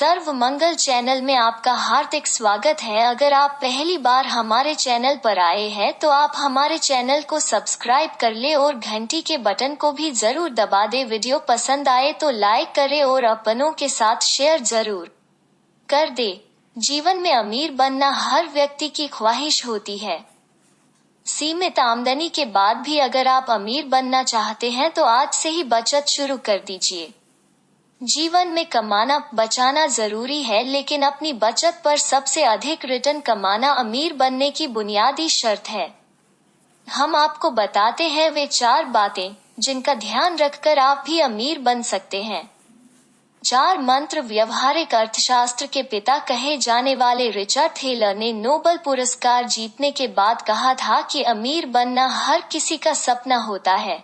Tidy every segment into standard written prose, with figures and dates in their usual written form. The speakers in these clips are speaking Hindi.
सर्व मंगल चैनल में आपका हार्दिक स्वागत है। अगर आप पहली बार हमारे चैनल पर आए हैं तो आप हमारे चैनल को सब्सक्राइब कर ले और घंटी के बटन को भी जरूर दबा दे। वीडियो पसंद आए तो लाइक करें और अपनों के साथ शेयर जरूर कर दे। जीवन में अमीर बनना हर व्यक्ति की ख्वाहिश होती है। सीमित आमदनी के बाद भी अगर आप अमीर बनना चाहते हैं तो आज से ही बचत शुरू कर दीजिए। जीवन में कमाना बचाना जरूरी है, लेकिन अपनी बचत पर सबसे अधिक रिटर्न कमाना अमीर बनने की बुनियादी शर्त है। हम आपको बताते हैं वे 4 बातें जिनका ध्यान रखकर आप भी अमीर बन सकते हैं। 4 मंत्र। व्यवहारिक अर्थशास्त्र के पिता कहे जाने वाले रिचर्ड थेलर ने नोबेल पुरस्कार जीतने के बाद कहा था कि अमीर बनना हर किसी का सपना होता है।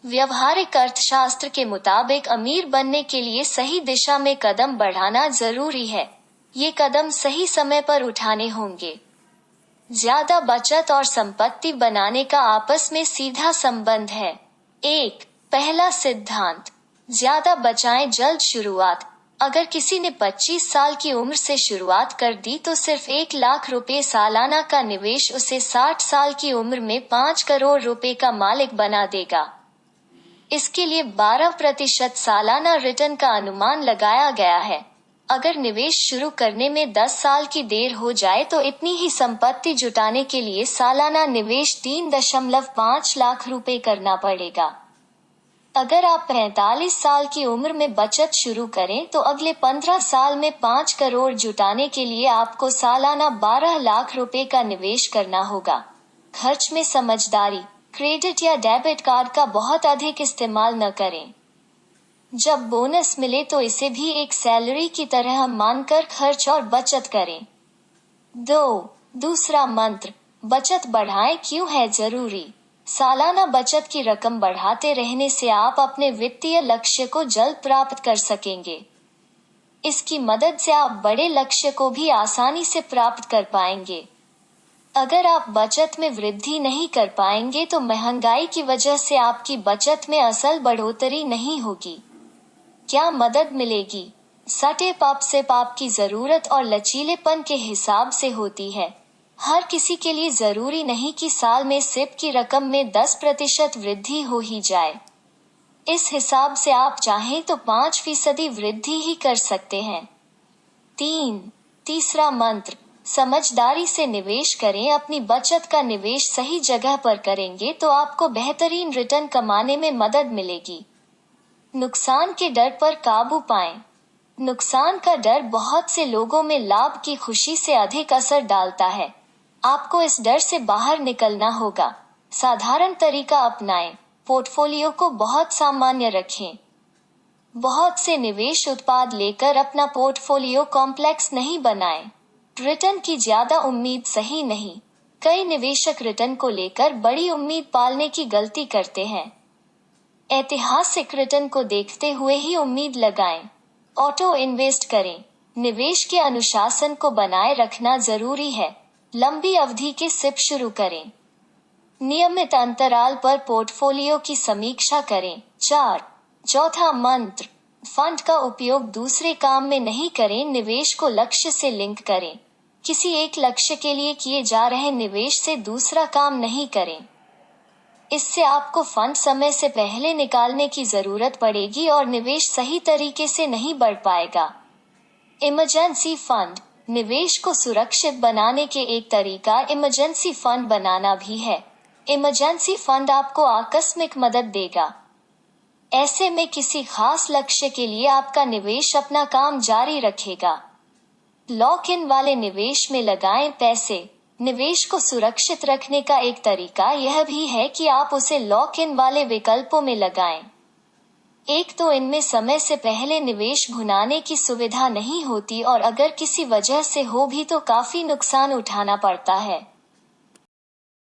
व्यवहारिक अर्थशास्त्र के मुताबिक अमीर बनने के लिए सही दिशा में कदम बढ़ाना जरूरी है। ये कदम सही समय पर उठाने होंगे। ज्यादा बचत और संपत्ति बनाने का आपस में सीधा संबंध है। 1। पहला सिद्धांत, ज्यादा बचाएं जल्द शुरुआत। अगर किसी ने 25 साल की उम्र से शुरुआत कर दी तो सिर्फ 1 लाख रुपए सालाना का निवेश उसे 60 साल की उम्र में 5 करोड़ रुपए का मालिक बना देगा। इसके लिए 12% सालाना रिटर्न का अनुमान लगाया गया है। अगर निवेश शुरू करने में 10 साल की देर हो जाए तो इतनी ही संपत्ति जुटाने के लिए सालाना निवेश 3.5 लाख रुपए करना पड़ेगा। अगर आप 45 साल की उम्र में बचत शुरू करें तो अगले 15 साल में 5 करोड़ जुटाने के लिए आपको सालाना 12 लाख रुपए का निवेश करना होगा। खर्च में समझदारी, क्रेडिट या डेबिट कार्ड का बहुत अधिक इस्तेमाल न करें। जब बोनस मिले तो इसे भी एक सैलरी की तरह मानकर खर्च और बचत करें। 2। दूसरा मंत्र, बचत बढ़ाएं क्यों है जरूरी। सालाना बचत की रकम बढ़ाते रहने से आप अपने वित्तीय लक्ष्य को जल्द प्राप्त कर सकेंगे। इसकी मदद से आप बड़े लक्ष्य को भी आसानी से प्राप्त कर पाएंगे। अगर आप बचत में वृद्धि नहीं कर पाएंगे तो महंगाई की वजह से आपकी बचत में असल बढ़ोतरी नहीं होगी। क्या मदद मिलेगी? स्टेप अप सिप आपकी जरूरत और लचीलेपन के हिसाब से होती है। हर किसी के लिए जरूरी नहीं कि साल में सिप की रकम में 10% वृद्धि हो ही जाए। इस हिसाब से आप चाहें तो 5% वृद्धि ही कर सकते हैं। 3। तीसरा मंत्र, समझदारी से निवेश करें। अपनी बचत का निवेश सही जगह पर करेंगे तो आपको बेहतरीन रिटर्न कमाने में मदद मिलेगी। नुकसान के डर पर काबू पाएं। नुकसान का डर बहुत से लोगों में लाभ की खुशी से अधिक असर डालता है। आपको इस डर से बाहर निकलना होगा। साधारण तरीका अपनाएं। पोर्टफोलियो को बहुत सामान्य रखें। बहुत से निवेश उत्पाद लेकर अपना पोर्टफोलियो कॉम्प्लेक्स नहीं बनाएं। रिटर्न की ज्यादा उम्मीद सही नहीं। कई निवेशक रिटर्न को लेकर बड़ी उम्मीद पालने की गलती करते हैं। ऐतिहासिक रिटर्न को देखते हुए ही उम्मीद लगाएं। ऑटो इन्वेस्ट करें। निवेश के अनुशासन को बनाए रखना जरूरी है। लंबी अवधि के सिप शुरू करें। नियमित अंतराल पर पोर्टफोलियो की समीक्षा करें। 4। चौथा मंत्र, फंड का उपयोग दूसरे काम में नहीं करें। निवेश को लक्ष्य से लिंक करें। किसी एक लक्ष्य के लिए किए जा रहे निवेश से दूसरा काम नहीं करें। इससे आपको फंड समय से पहले निकालने की जरूरत पड़ेगी और निवेश सही तरीके से नहीं बढ़ पाएगा। इमरजेंसी फंड, निवेश को सुरक्षित बनाने के एक तरीका इमरजेंसी फंड बनाना भी है। इमरजेंसी फंड आपको आकस्मिक मदद देगा। ऐसे में किसी खास लक्ष्य के लिए आपका निवेश अपना काम जारी रखेगा। लॉक इन वाले निवेश में लगाएं पैसे। निवेश को सुरक्षित रखने का एक तरीका यह भी है कि आप उसे लॉक इन वाले विकल्पों में लगाएं। एक तो इनमें समय से पहले निवेश भुनाने की सुविधा नहीं होती और अगर किसी वजह से हो भी तो काफी नुकसान उठाना पड़ता है।